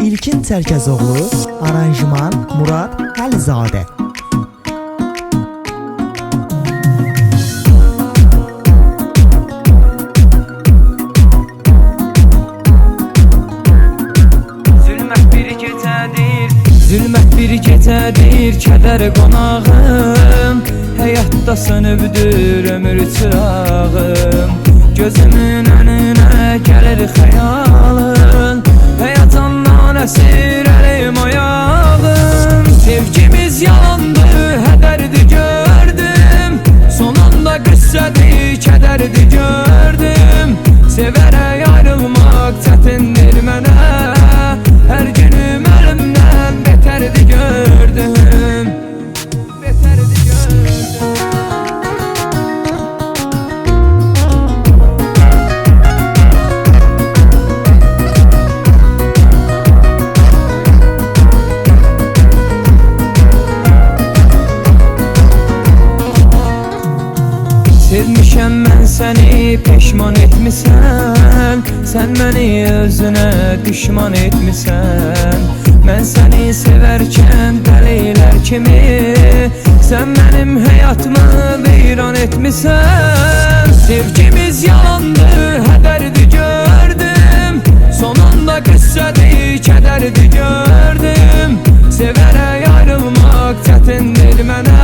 İlkin Çərkəzoğlu, aranjman Murad Əlizadə. Zülmət bir gecədir, kədər qonağım. Həyatda sönübdür ömür çırağım. Gözümün önünə gəlir xəyalın. Həyatından əsir əlim ayağım. Sevgimiz yalandı, hədərdi gördüm. Son anda qüssədi, kədərdi gördüm. Sevərək ayrılmaq çətindir mənə. Hər günüm əlimdən betərdi gördüm. Betərdi gördüm. Sevmişəm mən səni, peşman etmisən. Sən məni özünə düşman etmisən. Mən səni sevərkən dəlilər kimi, sən mənim həyatımı viran etmisən. Sevgimiz yalandı, hədərdi gördüm. Son anda qüssədi, kədərdi gördüm. Sevərək ayrılmaq çətindir mənə.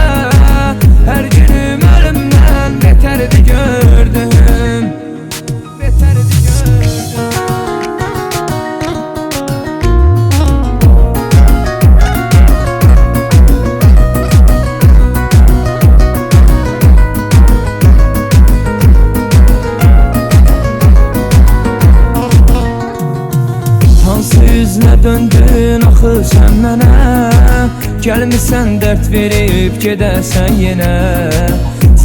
Hər günüm əlimdən betərdi gördüm. Betərdi gördüm. Hansı üzünə döndün axı sən mənə? Gəlmisən dərd verib gedəsən yenə.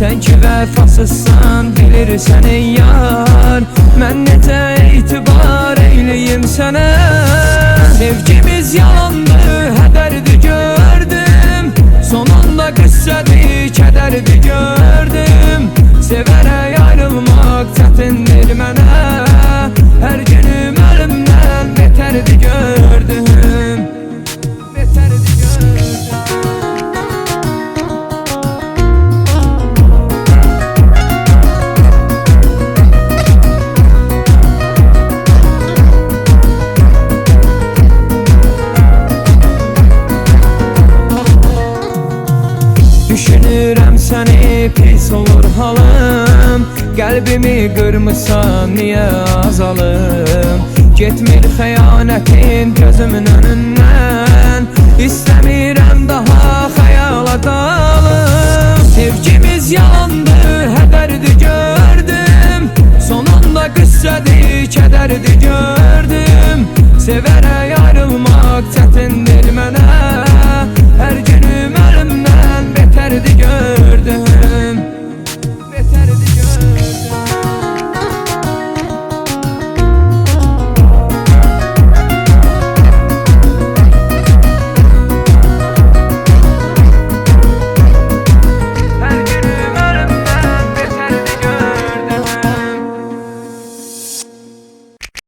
Sən ki vəfasızsan, bilirsən ey yar. Mən necə etibar eyləyim sənə? Sevgimiz yalandı, hədərdi gördüm. Son anda qüssədi, kədərdi gördüm. Sevərək ayrılmaq çətindir mənə. Hər günüm əlimdən betərdi gördüm. Betərdi gördüm. Düşünürəm səni, pis olur halım. Qəlbimi qırmısan, niyə azalım? Getmir xəyanətin gözümün önündən. İstəmirəm daha xəyala dalım. Sevgimiz yalandı, hədərdi gördüm. Son anda qüssədi, kədərdi gördüm. Sevərəm